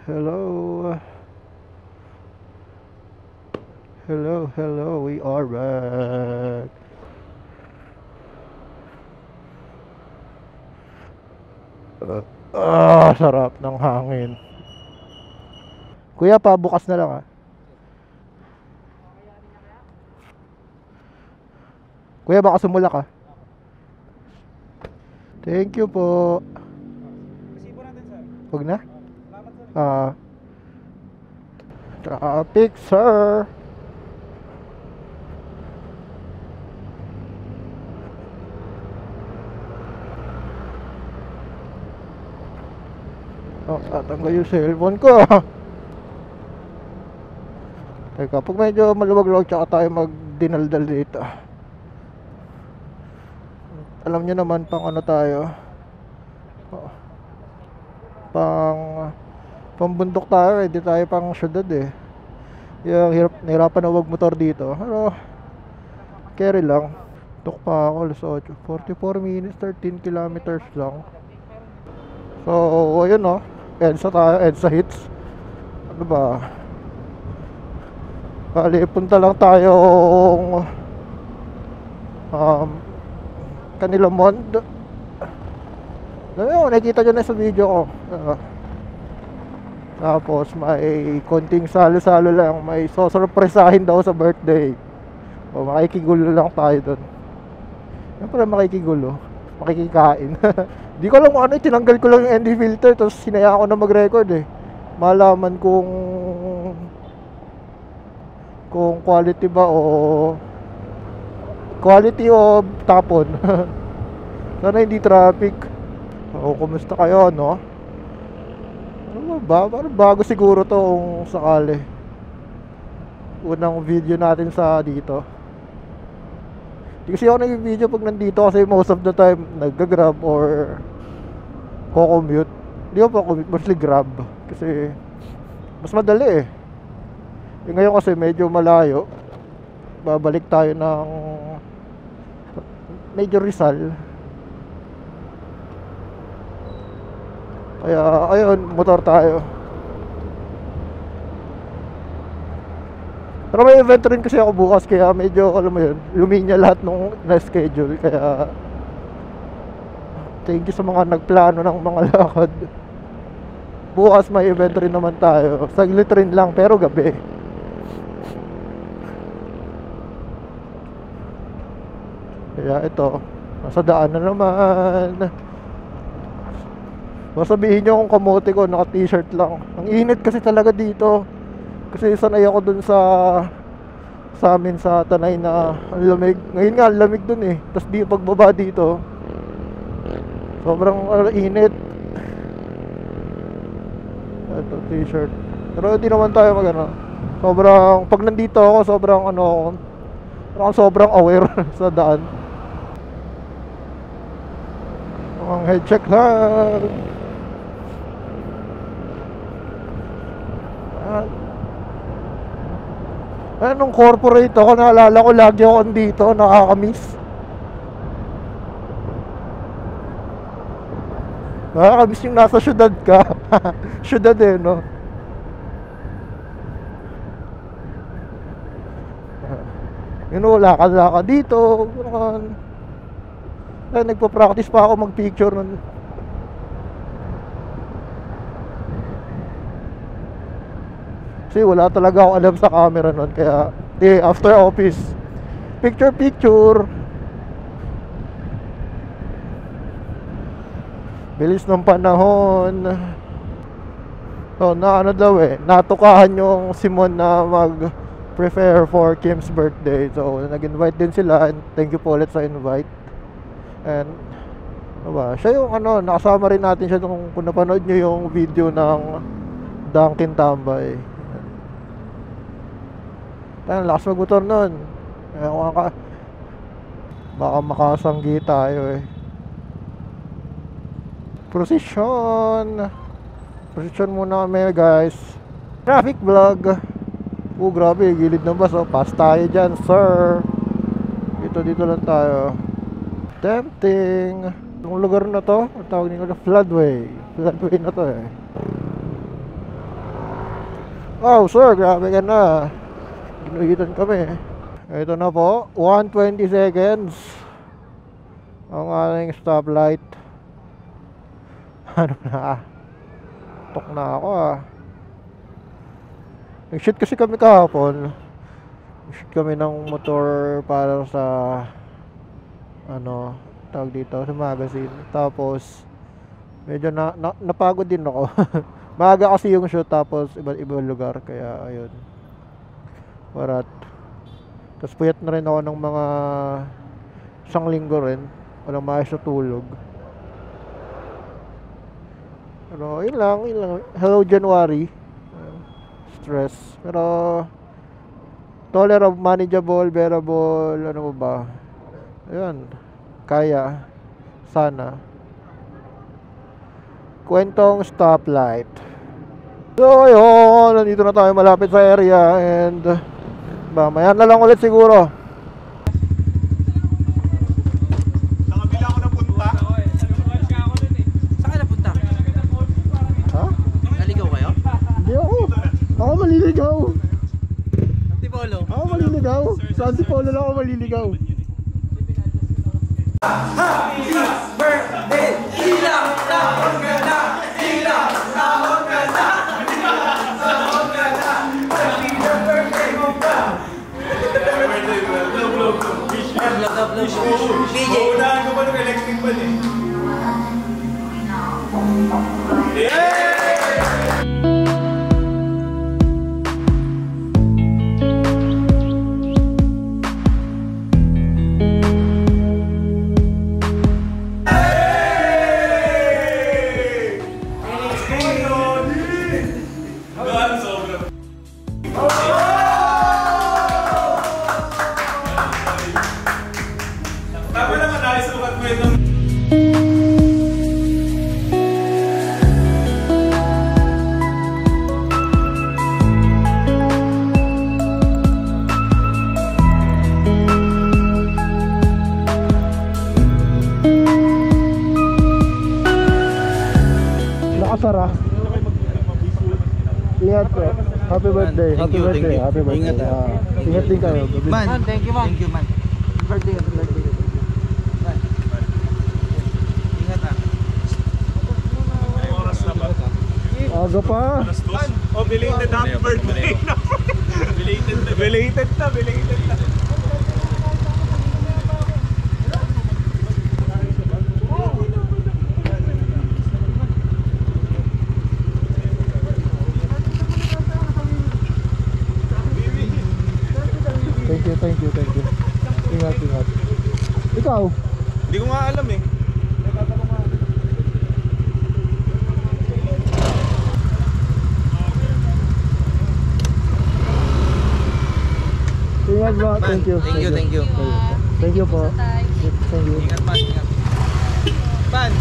Hello. Hello, we are back. Sarap ng hangin. Kuya, pa bukas na lang ah. Kuya, baka sumulak ah. Thank you po. Resibo natin, sir. Huwag na? Salamat, sir. Traffic, sir. Oh, tatanggal yung cellphone ko. Teka, pag medyo maluwag-luwag tsaka tayo magdinaldal dito. Alam nyo naman pang ano tayo. Oh, pambundok tayo, hindi tayo pang syudad eh. Yung nahirapan na wag motor dito. Pero carry lang. Tok pa ako alas 8. 44 minutes, 13 kilometers lang. So, ayun oh. EDSA tayo, EDSA hits. Ano ba? Bali, punta lang tayong Kanila Mond. Ayun, nakita nyo na sa video ko. Tapos may konting salo-salo lang. May sosurpresahin daw sa birthday. O makikigulo lang tayo doon. Siyempre makikigulo. Makikikain. Di ko alam kung ano, tinanggal ko lang yung ND filter. Tapos sinayaan ko na mag-record eh. Malaman kung quality ba o quality o tapon. Sana hindi traffic. O kumusta kayo, no? Ano ba? Parang bago siguro to kung sakali. Unang video natin sa dito. Di kasi ako nag-video pag nandito kasi most of the time nag-grab or co-commute. Di ako pa commute, mostly grab. Kasi mas madali eh. Ngayon kasi medyo malayo. Babalik tayo ng medyo Rizal. Kaya ayun, motor tayo. Pero may event rin kasi ako bukas, kaya medyo alam mo yun, luminya lahat nung na-schedule. Kaya thank you sa mga nagplano ng mga lakad. Bukas may event rin naman tayo. Saglit rin lang pero gabi. Kaya ito, nasa daan na naman. Masabihin nyo kung kamote ko, naka t-shirt lang. Ang init kasi talaga dito. Kasi sanay ako dun sa amin sa Tanay na ang lamig. Ngayon nga, ang lamig dun eh. Tapos di pagbaba dito, sobrang init. Ito, t-shirt. Pero hindi naman tayo magano. Sobrang, pag nandito ako, sobrang ano, parang sobrang aware sa daan. Ang head check lang. Anong corporate ako, naalala ko lagi ako dito, nakakamiss. Nakakamiss yung nasa syudad ka. Syudad eh, no? Yun, lakad-lakad dito. Nagpa-practice pa ako mag-picture nun. Kasi wala talaga ako alam sa camera nun. Kaya after office, picture. Bilis ng panahon. So na ano daw eh, natukahan yung Simon na mag-prepare for Kim's birthday. So nag-invite din sila, and thank you po ulit sa invite. And ano ba, siya yung ano, nakasama rin natin siya kung napanood nyo yung video ng Dunkin Tambay. Tayo, lakas magmotor nun. Baka makasanggi tayo eh. Prosesyon muna kami guys. Traffic vlog. Grabe, gilid ng bus oh. Pass tayo dyan, sir. Dito lang tayo. Tempting. Yung lugar na to, ang tawag nila floodway. Floodway na to eh. Oh, sir, grabe ka na. Ginuhitan kami. Ito na po, 120 seconds ang ating stoplight. Ano na? Tok na ako ah. Nag-shoot kasi kami kahapon. Nag-shoot kami ng motor para sa ano, tawag dito, sa magazine. Tapos medyo napagod din ako. Maaga kasi yung shoot, tapos iba-ibang lugar, kaya ayun. Parat. Tapos puyat na rin ako ng mga isang linggo rin. Walang maayos na tulog. Pero yun lang. Hello January. Stress. Pero tolerable, manageable, bearable, ano ba? Ayun. Kaya. Sana. Kwentong stoplight. So ayun, nandito na tayo malapit sa area, and mamaya na lang ulit siguro. Sa kabila ako napunta. Saan ka napunta? Ha? Naligaw kayo? Hindi ako. Ako maliligaw. Antipolo? Ako maliligaw. Sa Antipolo lang ako maliligaw. BJ! Uunahan ko pa nung electric pan eh. Tama naman, naisukat mo ito. Nakasara. Ingat po. Happy birthday. Thank Happy you, birthday. thank you. Happy birthday. Ingat, ah. Ingat din kayo. Man, thank you man. Thank you man. Birthday, happy birthday. Man. Ingat ah. May oras na ba? Aga pa. Alas 2. Oh, belated happy birthday. Belated na. Thank you. Ingat. Ikaw? Hindi ko nga alam eh. Ingat ba? Man, Thank you. thank you. Thank you po. Thank you. Ingat man, ingat. Man!